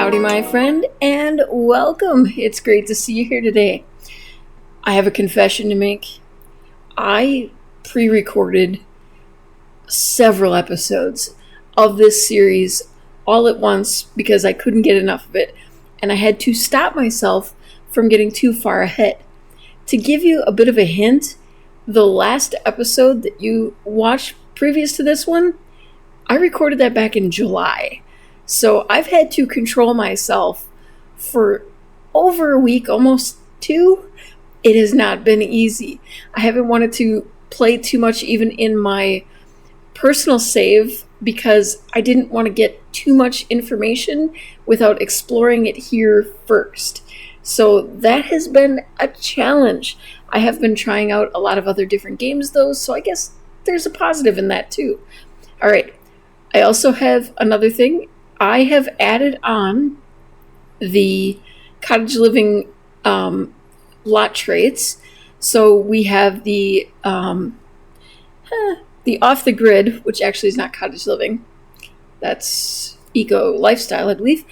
Howdy, my friend, and welcome. It's great to see you here today. I have a confession to make. I pre recorded several episodes of this series all at once because I couldn't get enough of it, and I had to stop myself from getting too far ahead. To give you a bit of a hint, the last episode that you watched previous to this one, I recorded that back in July. So I've had to control myself for over a week, almost two. It has not been easy. I haven't wanted to play too much even in my personal save because I didn't want to get too much information without exploring it here first. So that has been a challenge. I have been trying out a lot of other different games though, so I guess there's a positive in that too. All right. I also have another thing. I have added on the cottage living lot traits. So we have the off the grid, which actually is not cottage living. That's eco lifestyle, I believe.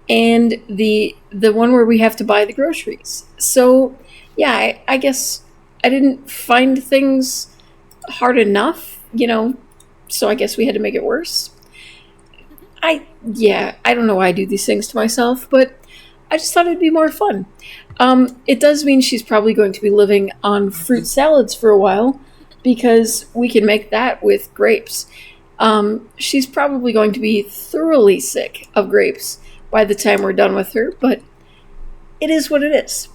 And the one where we have to buy the groceries. So yeah, I guess I didn't find things hard enough, so I guess we had to make it worse. I don't know why I do these things to myself, but I just thought it'd be more fun. It does mean she's probably going to be living on fruit salads for a while, because we can make that with grapes. She's probably going to be thoroughly sick of grapes by the time we're done with her, but it is what it is.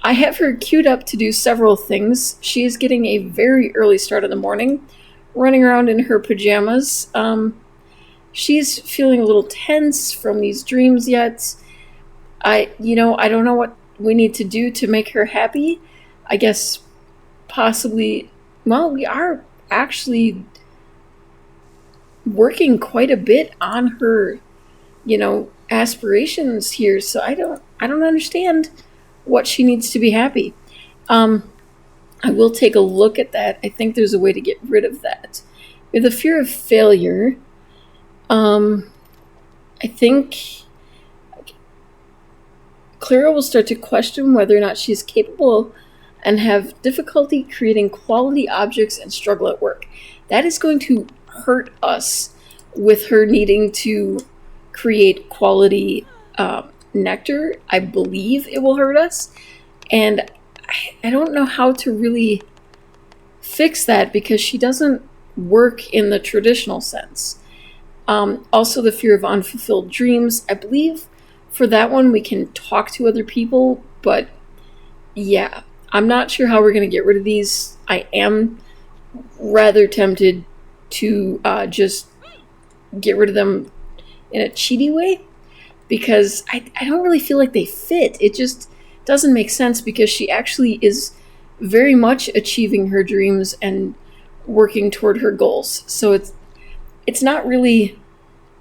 I have her queued up to do several things. She is getting a very early start in the morning, running around in her pajamas. She's feeling a little tense from these dreams yet. I don't know what we need to do to make her happy. I guess possibly, we are actually working quite a bit on her, aspirations here. So I don't understand what she needs to be happy. I will take a look at that. I think there's a way to get rid of that. With the fear of failure, I think Clara will start to question whether or not she's capable and have difficulty creating quality objects and struggle at work. That is going to hurt us with her needing to create quality nectar. I believe it will hurt us. And I don't know how to really fix that because she doesn't work in the traditional sense. Also, the fear of unfulfilled dreams. I believe for that one we can talk to other people, but yeah, I'm not sure how we're going to get rid of these. I am rather tempted to just get rid of them in a cheaty way because I don't really feel like they fit. It just doesn't make sense because she actually is very much achieving her dreams and working toward her goals. So it's not really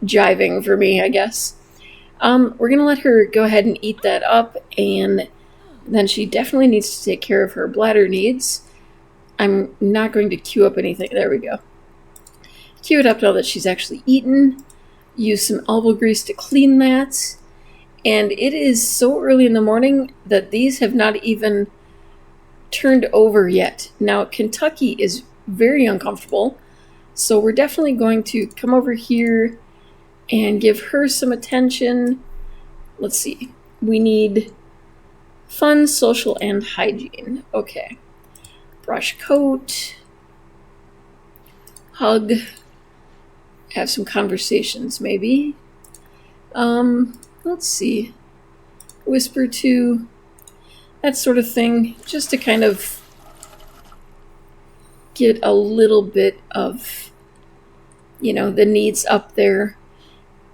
jiving for me, I guess. We're going to let her go ahead and eat that up, and then she definitely needs to take care of her bladder needs. I'm not going to queue up anything. There we go. Queue it up now that she's actually eaten. Use some elbow grease to clean that. And it is so early in the morning that these have not even turned over yet. Now, Kentucky is very uncomfortable, so we're definitely going to come over here and give her some attention. Let's see. We need fun, social, and hygiene. Okay. Brush coat. Hug. Have some conversations, maybe. Let's see. Whisper to. That sort of thing. Just to kind of get a little bit of, the needs up there.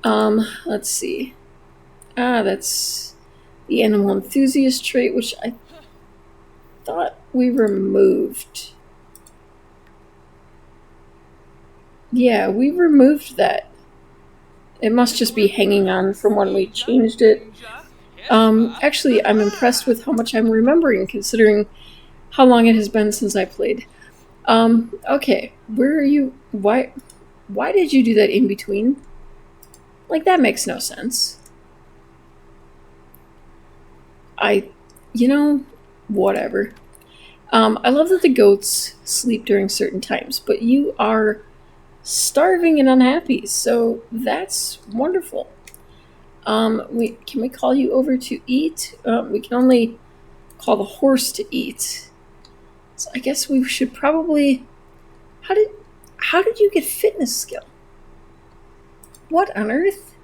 Let's see. That's the animal enthusiast trait, which I thought we removed. Yeah, we removed that. It must just be hanging on from when we changed it. Actually, I'm impressed with how much I'm remembering, considering how long it has been since I played. Okay, where are you? Why did you do that in between? Like, that makes no sense. I, you know, whatever. I love that the goats sleep during certain times, but you are starving and unhappy, so that's wonderful. We can we call you over to eat? We can only call the horse to eat. So I guess we should probably. How did how did you get fitness skill? What on earth?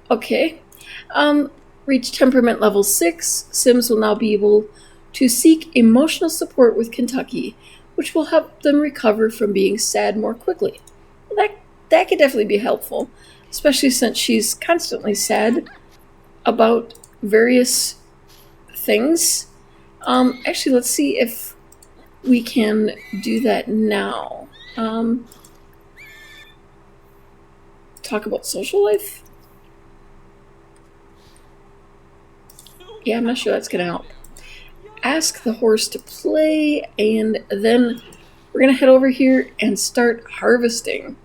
Okay. Um, Reach temperament level 6. Sims will now be able to seek emotional support with Kentucky, which will help them recover from being sad more quickly. Well, that could definitely be helpful, especially since she's constantly sad about various things. Actually, let's see if we can do that now. Talk about social life? Yeah, I'm not sure that's going to help. Ask the horse to play, and then we're going to head over here and start harvesting.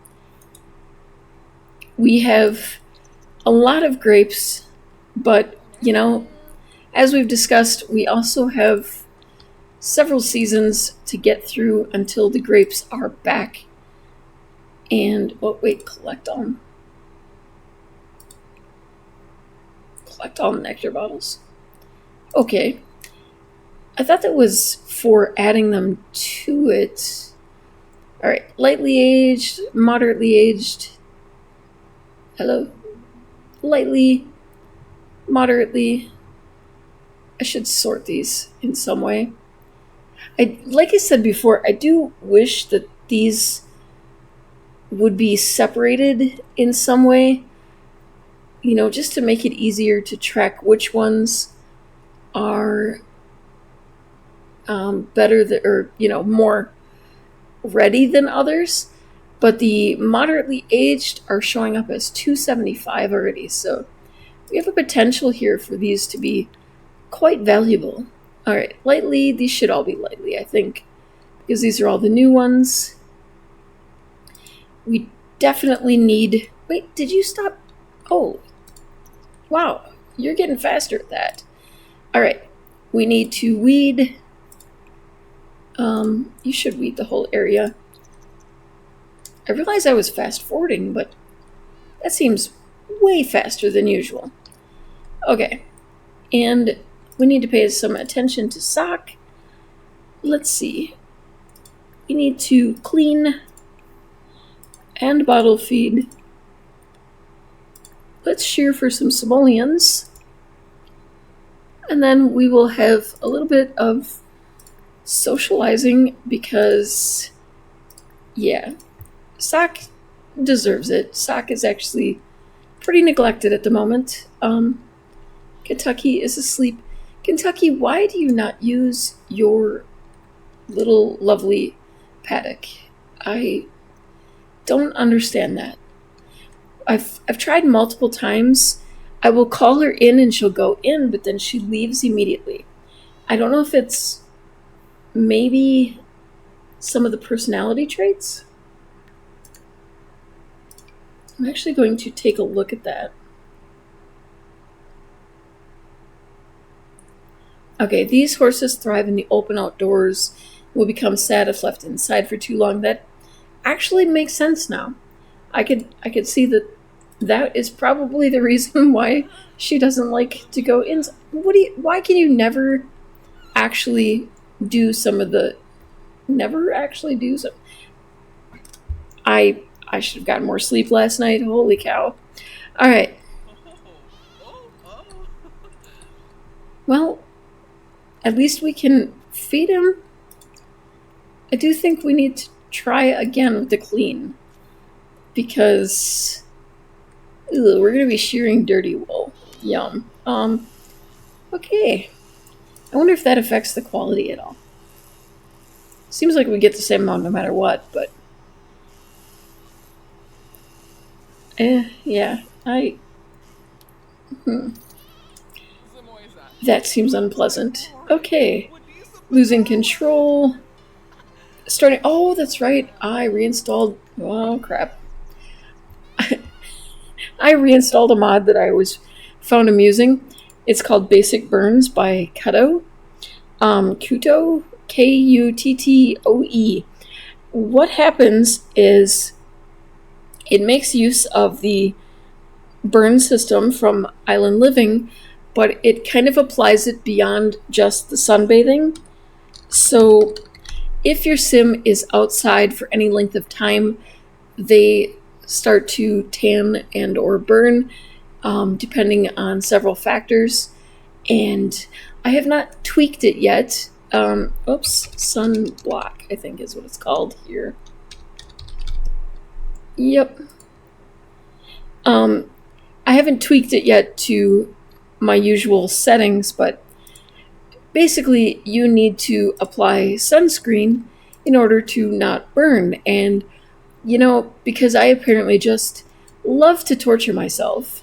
We have a lot of grapes, but, as we've discussed, we also have several seasons to get through until the grapes are back. And, collect all nectar bottles. Okay. I thought that was for adding them to it. Alright, lightly aged, moderately aged. Hello? Lightly, moderately. I should sort these in some way. Like I said before, I do wish that these would be separated in some way, just to make it easier to track which ones are better or more ready than others. But the moderately aged are showing up as 275 already, so we have a potential here for these to be quite valuable. Alright, lightly, these should all be lightly, I think, because these are all the new ones. We definitely need... Wait, did you stop? Oh, wow, you're getting faster at that. Alright, we need to weed. You should weed the whole area. I realized I was fast forwarding, but that seems way faster than usual. Okay, and we need to pay some attention to sock. Let's see. We need to clean and bottle feed. Let's shear for some simoleons. And then we will have a little bit of socializing because, yeah, Sock deserves it. Sock is actually pretty neglected at the moment. Kentucky is asleep. Kentucky, why do you not use your little lovely paddock? I don't understand that. I've tried multiple times. I will call her in and she'll go in, but then she leaves immediately. I don't know if it's maybe some of the personality traits. I'm actually going to take a look at that. Okay, these horses thrive in the open outdoors, will become sad if left inside for too long. That actually makes sense now. I could see that is probably the reason why she doesn't like to go in. Why can you never actually do some of the I should have gotten more sleep last night. Holy cow. Alright. Well, at least we can feed him. I do think we need to try again with the clean. Because we're going to be shearing dirty wool. Yum. Okay. I wonder if that affects the quality at all. Seems like we get the same amount no matter what, but... yeah. That seems unpleasant. Okay. Losing control. Starting... Oh, that's right. I reinstalled... Oh, crap. I reinstalled a mod that I always found amusing. It's called Basic Burns by Kuto. Kuto, Kuttoe. What happens is it makes use of the burn system from Island Living, but it kind of applies it beyond just the sunbathing. So if your sim is outside for any length of time, they start to tan and or burn, depending on several factors. And I have not tweaked it yet. Sunblock, I think is what it's called here. Yep. I haven't tweaked it yet to my usual settings, but basically you need to apply sunscreen in order to not burn. And, because I apparently just love to torture myself,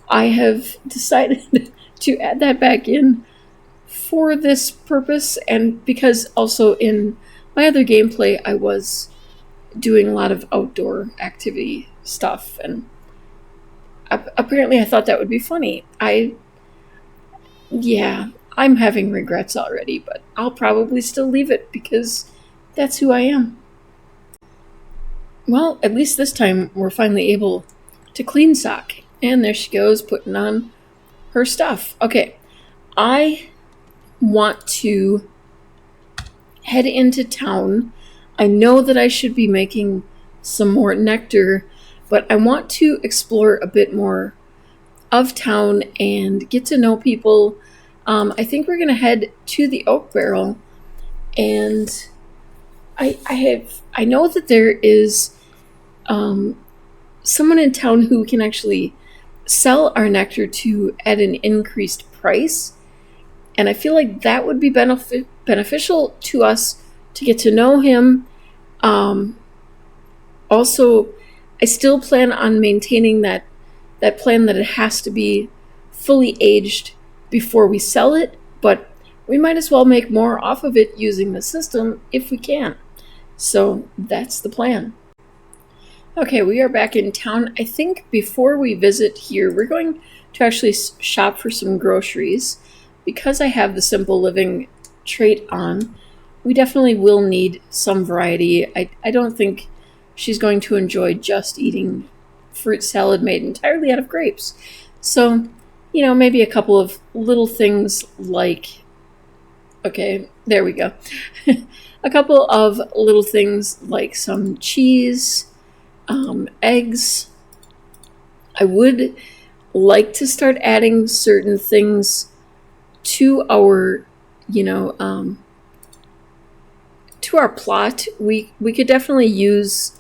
I have decided to add that back in for this purpose, and because also in my other gameplay I was doing a lot of outdoor activity stuff, and apparently I thought that would be funny. I'm having regrets already, but I'll probably still leave it because that's who I am. Well, at least this time we're finally able to clean Sock. And there she goes, putting on her stuff. Okay, I want to head into town. I know that I should be making some more nectar, but I want to explore a bit more of town and get to know people. I think we're going to head to the Oak Barrel, and I know that there is someone in town who can actually sell our nectar to at an increased price, and I feel like that would be beneficial to us to get to know him. Also, I still plan on maintaining that plan that it has to be fully aged before we sell it, but we might as well make more off of it using the system if we can. So that's the plan. Okay, we are back in town. I think before we visit here, we're going to actually shop for some groceries. Because I have the Simple Living trait on, we definitely will need some variety. I don't think she's going to enjoy just eating fruit salad made entirely out of grapes. So, maybe a couple of little things like, okay, there we go. A couple of little things like some cheese, eggs. I would like to start adding certain things to our, to our plot. We could definitely use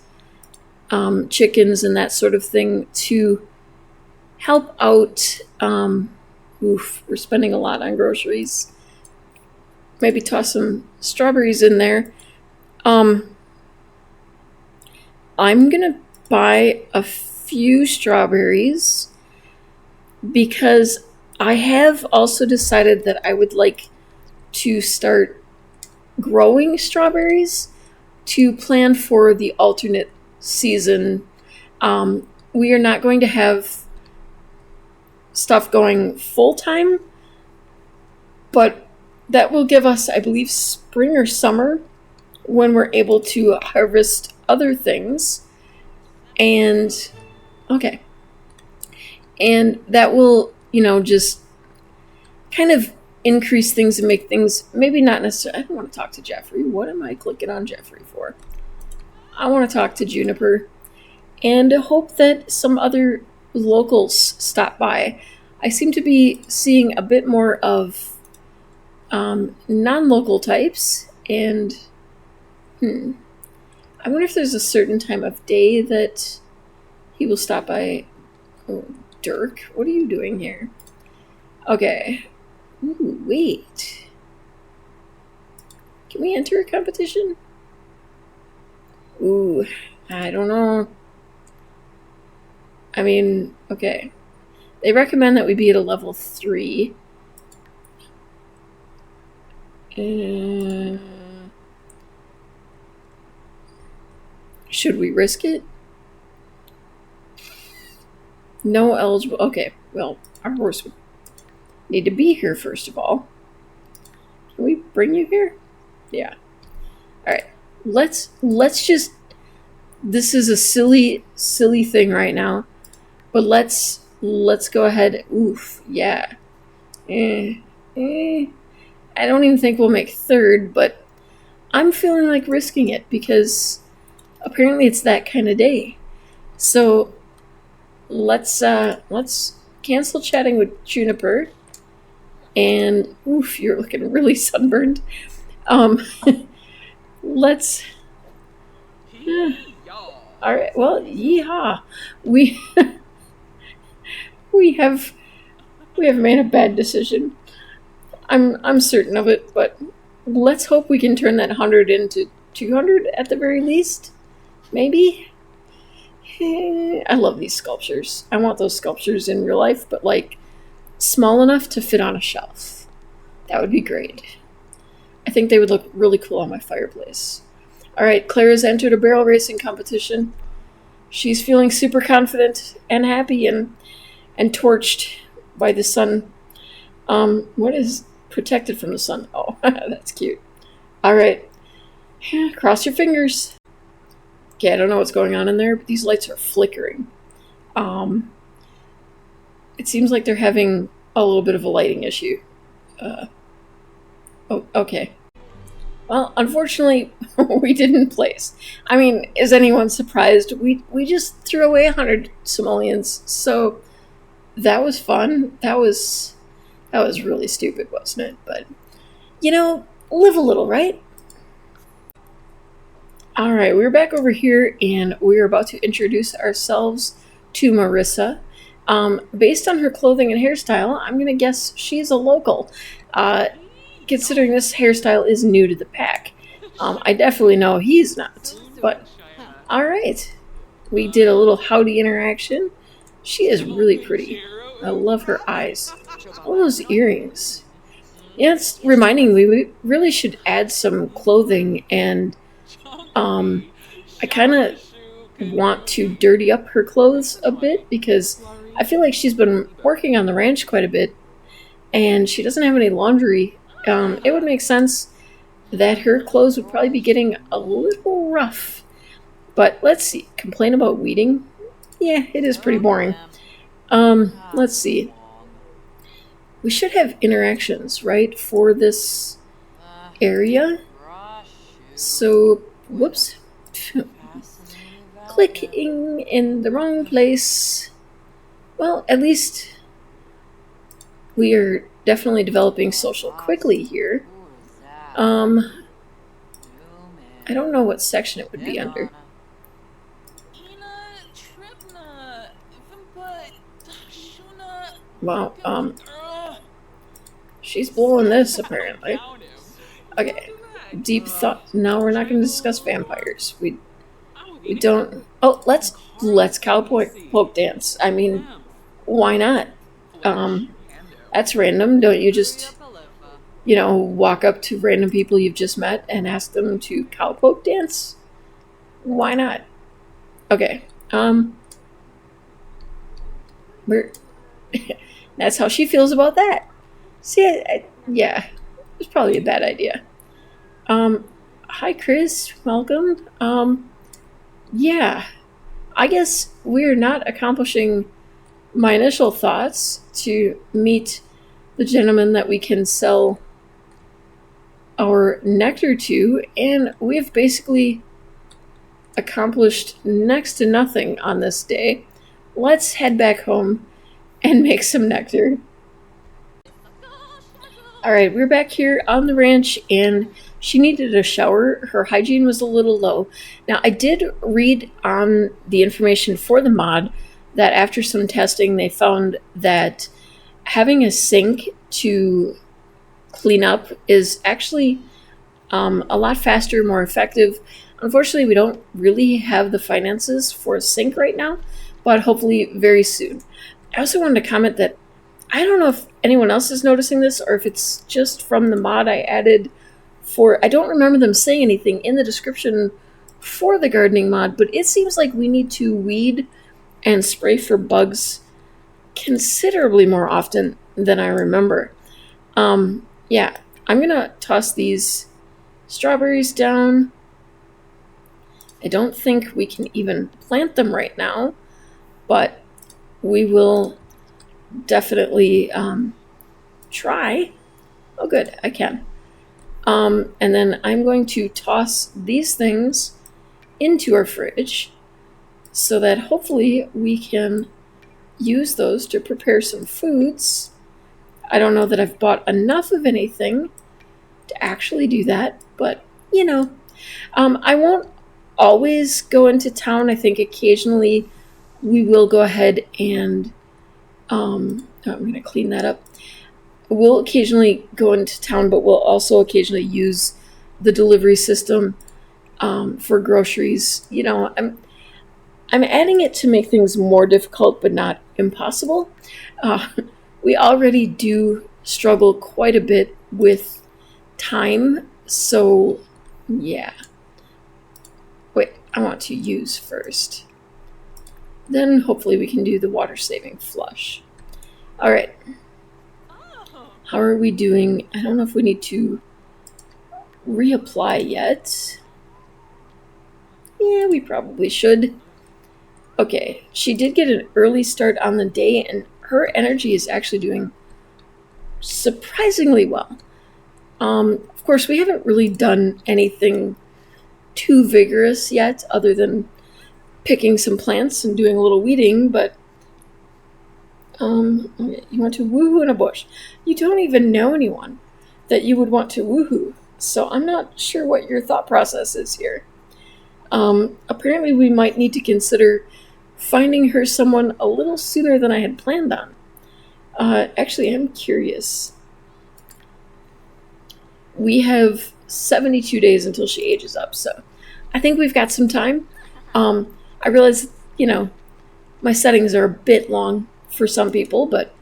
chickens and that sort of thing to help out. We're spending a lot on groceries. Maybe toss some strawberries in there. I'm gonna buy a few strawberries because I have also decided that I would like to start growing strawberries to plan for the alternate season. We are not going to have stuff going full time, but that will give us, I believe, spring or summer when we're able to harvest other things. And okay. And that will, just kind of increase things and make things maybe not necessarily. I don't want to talk to Jeffrey. What am I clicking on Jeffrey for? I want to talk to Juniper and hope that some other locals stop by. I seem to be seeing a bit more of non-local types, and I wonder if there's a certain time of day that he will stop by. Oh, Dirk, what are you doing here? Okay. Ooh, wait. Can we enter a competition? Ooh, I don't know. I mean, okay. They recommend that we be at a level 3. Should we risk it? No eligible. Okay, well, our horse would need to be here first of all. Can we bring you here? Yeah. All right. Let's just. This is a silly thing right now, but let's go ahead. Oof. Yeah. I don't even think we'll make third, but I'm feeling like risking it because apparently it's that kind of day. So let's cancel chatting with Juniper. And oof, you're looking really sunburned. Let's. All right. Well, yeehaw. We we have made a bad decision. I'm certain of it, but let's hope we can turn that 100 into 200 at the very least. Maybe. I love these sculptures. I want those sculptures in real life, but like small enough to fit on a shelf. That would be great. I think they would look really cool on my fireplace. All right, Claire's entered a barrel racing competition. She's feeling super confident and happy and torched by the sun. What is protected from the sun? Oh, that's cute. All right, cross your fingers. Okay, I don't know what's going on in there, but these lights are flickering. It seems like they're having a little bit of a lighting issue. Oh, okay. Well, unfortunately, we didn't place. I mean, is anyone surprised? We just threw away 100 simoleons, so that was fun. That was really stupid, wasn't it? But, live a little, right? All right, we're back over here, and we're about to introduce ourselves to Marissa. Based on her clothing and hairstyle, I'm going to guess she's a local. Considering this hairstyle is new to the pack. I definitely know he's not. But, alright. We did a little howdy interaction. She is really pretty. I love her eyes. All those earrings. Yeah, it's reminding me we really should add some clothing, and I kind of want to dirty up her clothes a bit because I feel like she's been working on the ranch quite a bit and she doesn't have any laundry. It would make sense that her clothes would probably be getting a little rough. But let's see. Complain about weeding? Yeah, it is pretty boring. Let's see. We should have interactions, right, for this area. So, whoops. Clicking in the wrong place. Well, at least we are definitely developing social quickly here. I don't know what section it would be under. Wow, she's blowing this apparently. Okay, deep thought. No, we're not going to discuss vampires. We don't. Oh, let's cowpoke dance. I mean, why not? That's random. Don't you just, walk up to random people you've just met and ask them to cowpoke dance? Why not? Okay. We're. That's how she feels about that. See, yeah, it's probably a bad idea. Hi Chris, welcome. Yeah, I guess we're not accomplishing my initial thoughts to meet the gentleman that we can sell our nectar to, and we've basically accomplished next to nothing on this day. Let's head back home and make some nectar. Alright, we're back here on the ranch, and she needed a shower. Her hygiene was a little low. Now, I did read on the information for the mod that after some testing, they found that having a sink to clean up is actually a lot faster, more effective. Unfortunately, we don't really have the finances for a sink right now, but hopefully very soon. I also wanted to comment that I don't know if anyone else is noticing this or if it's just from the mod I added for... I don't remember them saying anything in the description for the gardening mod, but it seems like we need to weed and spray for bugs considerably more often than I remember. Yeah, I'm going to toss these strawberries down. I don't think we can even plant them right now, but we will definitely try. Oh, good, I can. And then I'm going to toss these things into our fridge so that hopefully we can use those to prepare some foods. I don't know that I've bought enough of anything to actually do that, but I won't always go into town. I think occasionally we will go ahead and I'm going to clean that up. We'll occasionally go into town, but we'll also occasionally use the delivery system for groceries. I'm adding it to make things more difficult, but not impossible. We already do struggle quite a bit with time, so yeah. Wait, I want to use first. Then hopefully we can do the water saving flush. All right. How are we doing? I don't know if we need to reapply yet. Yeah, we probably should. Okay, she did get an early start on the day, and her energy is actually doing surprisingly well. Of course, we haven't really done anything too vigorous yet, other than picking some plants and doing a little weeding, but okay, you want to woohoo in a bush. You don't even know anyone that you would want to woohoo, so I'm not sure what your thought process is here. Apparently we might need to consider finding her someone a little sooner than I had planned on. Actually, I'm curious. We have 72 days until she ages up, so I think we've got some time. I realize, my settings are a bit long for some people, but,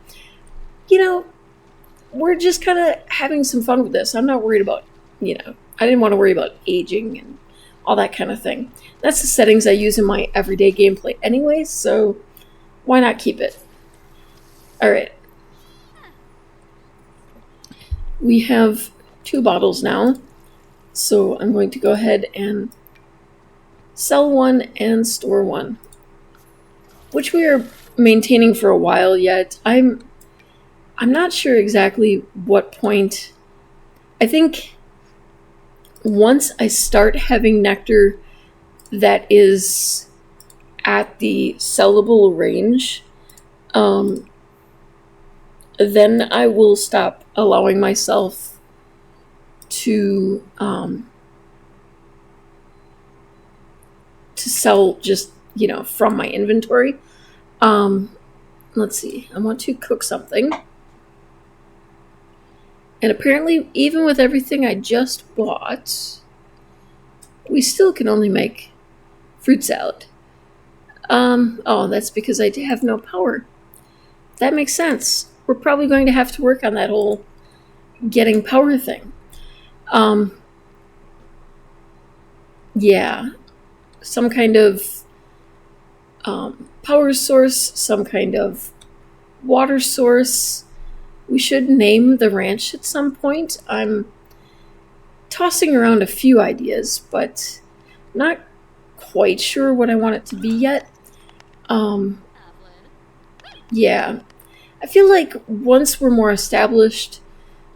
we're just kind of having some fun with this. I'm not worried about, I didn't want to worry about aging and all that kind of thing. That's the settings I use in my everyday gameplay anyway, so why not keep it? All right. We have 2 bottles now, so I'm going to go ahead and sell one and store one, which we are maintaining for a while yet. I'm not sure exactly what point. I think once I start having nectar that is at the sellable range, then I will stop allowing myself to sell just, from my inventory. Let's see. I want to cook something. And apparently, even with everything I just bought, we still can only make fruit salad. Oh, that's because I have no power. That makes sense. We're probably going to have to work on that whole getting power thing. Yeah. Some kind of power source, some kind of water source. We should name the ranch at some point. I'm tossing around a few ideas, but not quite sure what I want it to be yet. Yeah. I feel like once we're more established,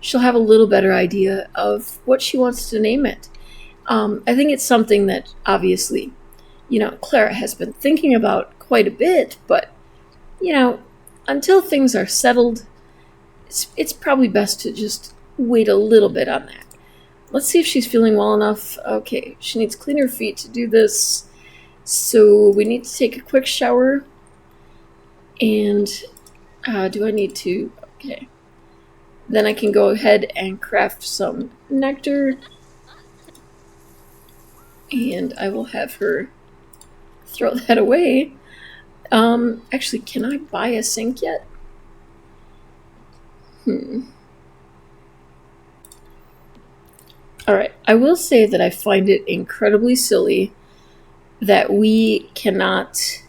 she'll have a little better idea of what she wants to name it. I think it's something that obviously, Clara has been thinking about quite a bit, but, until things are settled, it's probably best to just wait a little bit on that. Let's see if she's feeling well enough. Okay, she needs clean her feet to do this, so we need to take a quick shower. And do I need to? Okay. Then I can go ahead and craft some nectar. And I will have her throw that away. Actually, can I buy a sink yet? Alright, I will say that I find it incredibly silly that we cannot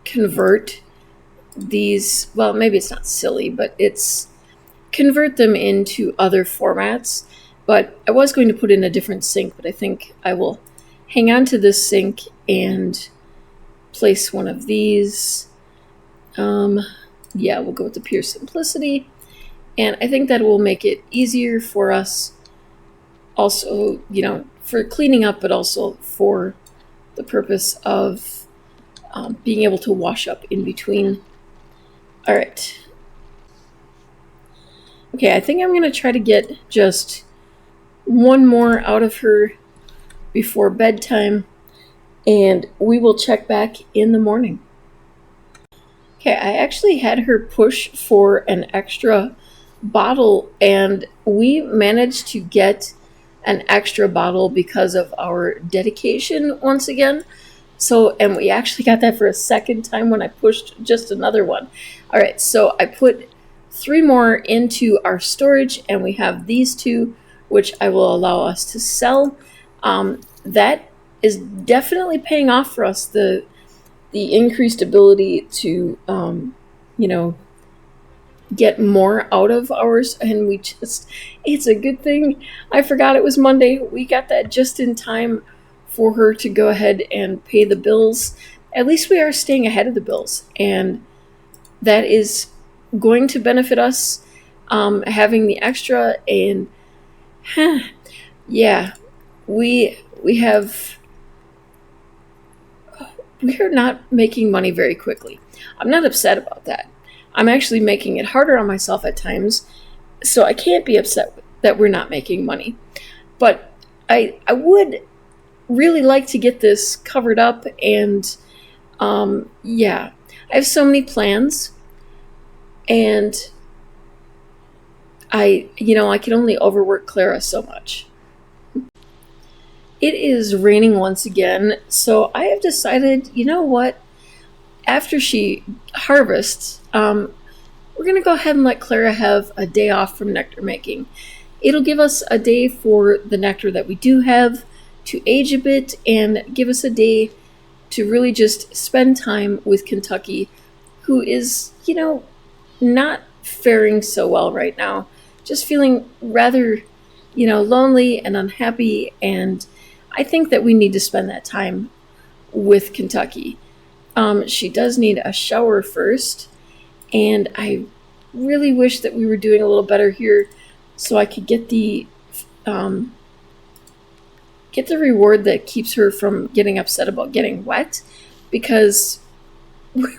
convert these, well, maybe it's not silly, but it's convert them into other formats. But I was going to put in a different sink, but I think I will hang on to this sink and place one of these. Yeah, we'll go with the Pure Simplicity. And I think that will make it easier for us also, for cleaning up, but also for the purpose of being able to wash up in between. All right. Okay, I think I'm going to try to get just one more out of her before bedtime, and we will check back in the morning. Okay, I actually had her push for an extra bottle, and we managed to get an extra bottle because of our dedication once again. So, and we actually got that for a second time when I pushed just another one. All right, so I put 3 more into our storage, and we have these 2, which I will allow us to sell. That is definitely paying off for us. The increased ability to, get more out of ours, and it's a good thing. I forgot it was Monday. We got that just in time for her to go ahead and pay the bills. At least we are staying ahead of the bills, and that is going to benefit us, having the extra. And yeah, we are not making money very quickly. I'm not upset about that. I'm actually making it harder on myself at times, so I can't be upset that we're not making money. But I would really like to get this covered up, and yeah, I have so many plans, and I can only overwork Clara so much. It is raining once again, so I have decided, you know what? After she harvests, we're going to go ahead and let Clara have a day off from nectar making. It'll give us a day for the nectar that we do have to age a bit, and give us a day to really just spend time with Kentucky, who is, not faring so well right now. Just feeling rather, lonely and unhappy, and I think that we need to spend that time with Kentucky. She does need a shower first, and I really wish that we were doing a little better here so I could get the reward that keeps her from getting upset about getting wet, because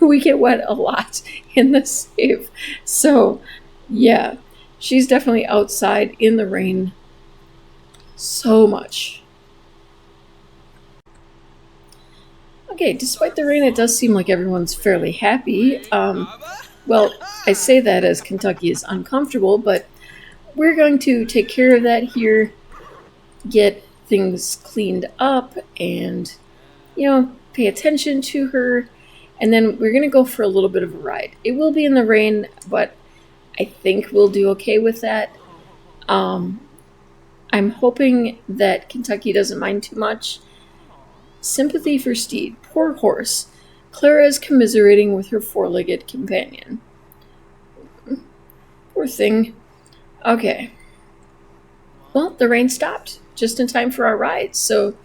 we get wet a lot in the save. So yeah, she's definitely outside in the rain so much. Okay, despite the rain, it does seem like everyone's fairly happy. Well, I say that as Kentucky is uncomfortable, but we're going to take care of that here, get things cleaned up, and, pay attention to her, and then we're going to go for a little bit of a ride. It will be in the rain, but I think we'll do okay with that. I'm hoping that Kentucky doesn't mind too much. Sympathy for Steed. Poor horse. Clara is commiserating with her 4-legged companion. Poor thing. Okay. Well, the rain stopped just in time for our ride, so,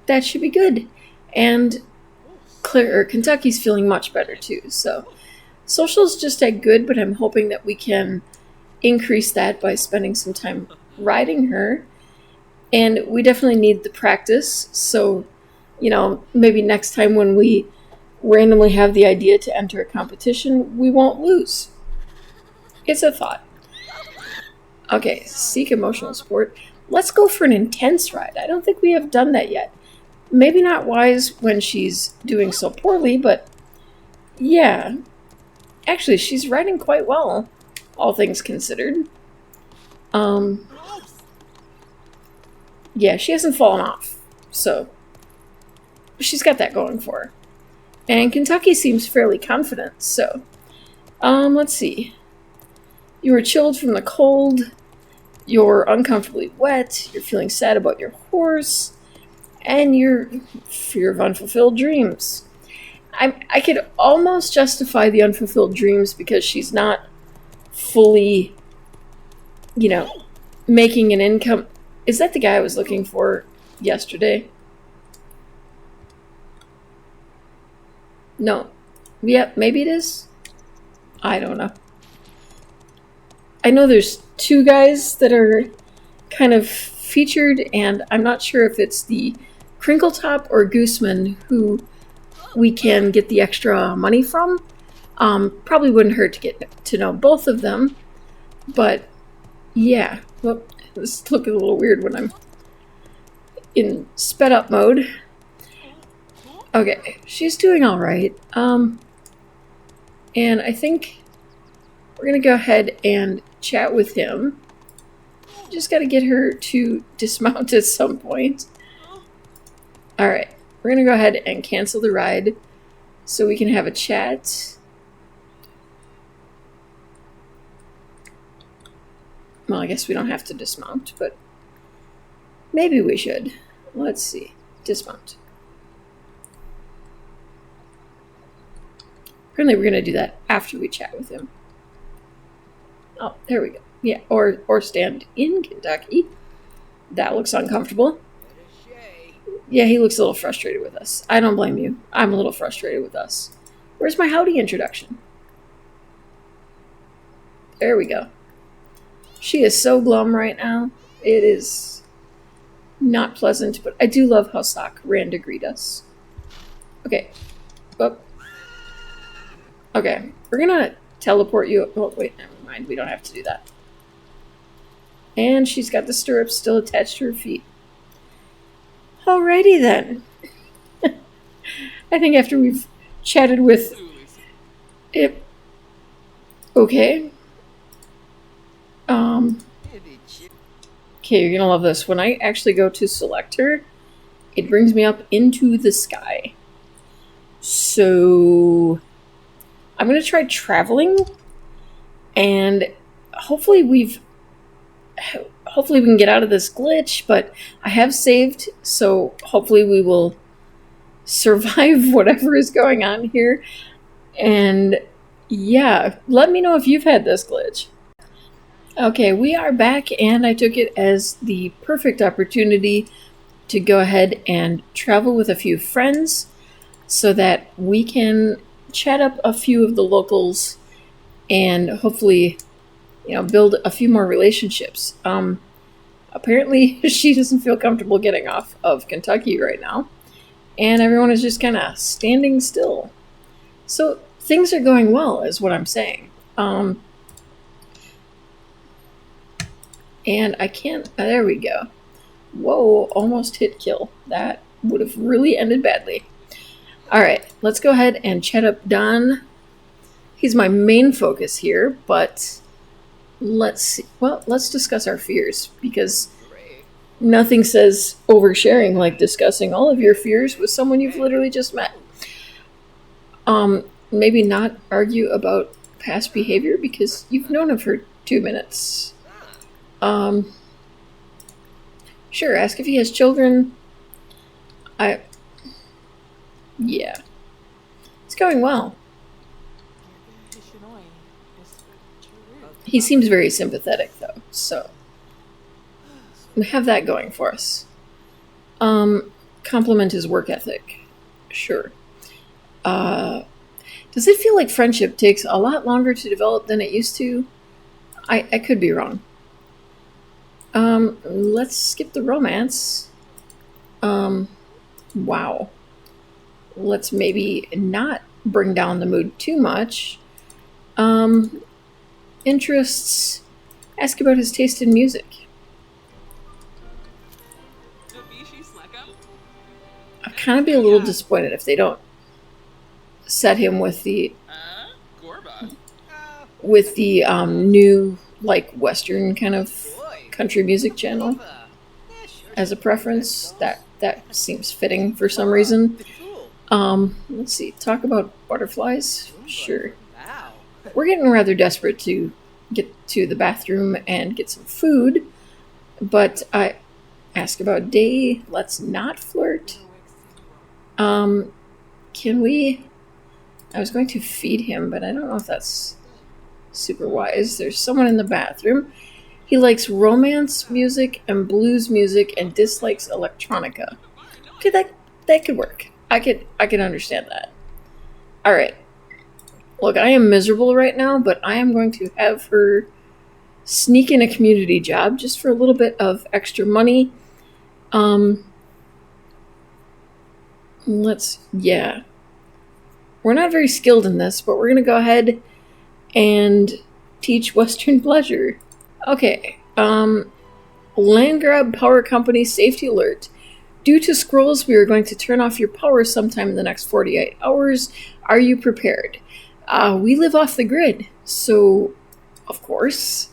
that should be good. And Kentucky's feeling much better too, so social's just at good, but I'm hoping that we can increase that by spending some time riding her. And we definitely need the practice, so, maybe next time when we randomly have the idea to enter a competition, we won't lose. It's a thought. Okay, seek emotional support. Let's go for an intense ride. I don't think we have done that yet. Maybe not wise when she's doing so poorly, but yeah. Actually, she's riding quite well, all things considered. Yeah, she hasn't fallen off, so she's got that going for her. And Kentucky seems fairly confident, so let's see. You were chilled from the cold, you're uncomfortably wet, you're feeling sad about your horse, and your fear of unfulfilled dreams. I could almost justify the unfulfilled dreams because she's not fully, you know, making an income. Is that the guy I was looking for yesterday? No. Yeah, maybe it is. I don't know. I know there's two guys that are kind of featured, and I'm not sure if it's the Crinkletop or Gooseman who we can get the extra money from. Probably wouldn't hurt to get to know both of them, but yeah. Well, this looking a little weird when I'm in sped up mode. Okay, she's doing all right. And I think we're gonna go ahead and chat with him. Just gotta get her to dismount at some point. All right, we're gonna go ahead and cancel the ride so we can have a chat. Well, I guess we don't have to dismount, but maybe we should. Let's see. Dismount. Apparently we're going to do that after we chat with him. Oh, there we go. Yeah, or stand in Kentucky. That looks uncomfortable. Yeah, he looks a little frustrated with us. I don't blame you. I'm a little frustrated with us. Where's my howdy introduction? There we go. She is so glum right now. It is not pleasant, but I do love how Sock ran to greet us. Okay. Oh. Okay. We're gonna teleport you. Oh, wait, never mind. We don't have to do that. And she's got the stirrups still attached to her feet. Alrighty then. I think after we've chatted with it. Okay. Okay, you're gonna love this. When I actually go to select her, it brings me up into the sky. So I'm gonna try traveling, and hopefully we can get out of this glitch, but I have saved, so hopefully we will survive whatever is going on here. And yeah, let me know if you've had this glitch. Okay, we are back, and I took it as the perfect opportunity to go ahead and travel with a few friends so that we can chat up a few of the locals and hopefully, build a few more relationships. Apparently, she doesn't feel comfortable getting off of Kentucky right now, and everyone is just kind of standing still. So things are going well, is what I'm saying. And I can't. There we go. Whoa, almost hit kill. That would have really ended badly. All right, let's go ahead and chat up Don. He's my main focus here, but let's see. Well, let's discuss our fears, because nothing says oversharing like discussing all of your fears with someone you've literally just met. Maybe not argue about past behavior because you've known him for 2 minutes. Sure, ask if he has children. Yeah. It's going well. He seems very sympathetic, though, so we have that going for us. Compliment his work ethic. Sure. Does it feel like friendship takes a lot longer to develop than it used to? I could be wrong. Let's skip the romance. Wow. Let's maybe not bring down the mood too much. Interests. Ask about his taste in music. I'd kind of be a little disappointed if they don't set him with the new, like, Western kind of country music channel as a preference. That seems fitting for some reason. Let's see. Talk about butterflies? Sure. We're getting rather desperate to get to the bathroom and get some food, but I ask about day. Let's not flirt. Can we I was going to feed him, but I don't know if that's super wise. There's someone in the bathroom. He likes romance music and blues music and dislikes electronica. Okay, that could work. I could understand that. All right. Look, I am miserable right now, but I am going to have her sneak in a community job just for a little bit of extra money. Yeah. We're not very skilled in this, but we're going to go ahead and teach Western Pleasure. Okay. Land Grab Power Company safety alert. Due to scrolls, we are going to turn off your power sometime in the next 48 hours. Are you prepared? We live off the grid, so of course.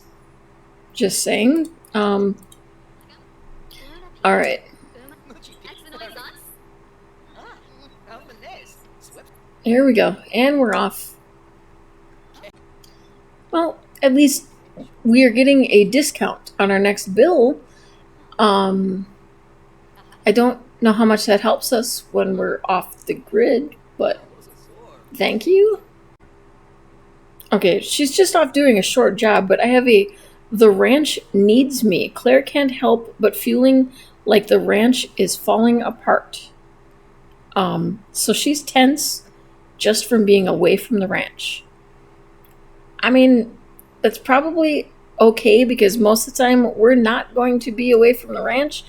Just saying. All right. Here we go, and we're off. Well, at least we are getting a discount on our next bill. I don't know how much that helps us when we're off the grid, but thank you. Okay, she's just off doing a short job, but I have the ranch needs me. Claire can't help but feeling like the ranch is falling apart. So she's tense just from being away from the ranch. I mean, that's probably okay because most of the time we're not going to be away from the ranch.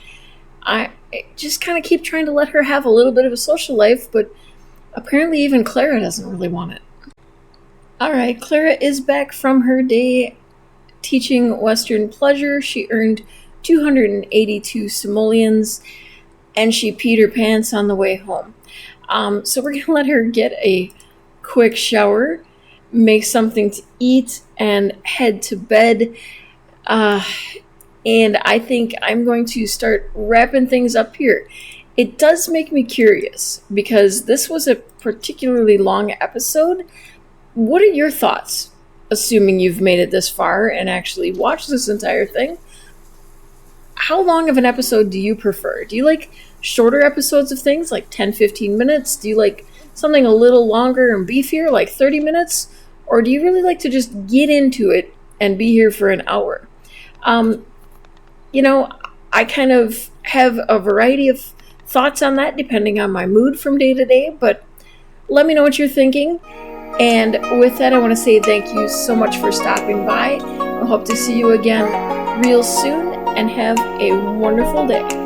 I just kind of keep trying to let her have a little bit of a social life, but apparently even Clara doesn't really want it. Alright, Clara is back from her day teaching Western Pleasure. She earned 282 simoleons, and she peed her pants on the way home. So we're going to let her get a quick shower, make something to eat, and head to bed. And I think I'm going to start wrapping things up here. It does make me curious, because this was a particularly long episode. What are your thoughts, assuming you've made it this far and actually watched this entire thing? How long of an episode do you prefer? Do you like shorter episodes of things, like 10-15 minutes? Do you like something a little longer and beefier, like 30 minutes? Or do you really like to just get into it and be here for an hour? I kind of have a variety of thoughts on that depending on my mood from day to day, but let me know what you're thinking. And with that, I want to say thank you so much for stopping by. I hope to see you again real soon, and have a wonderful day.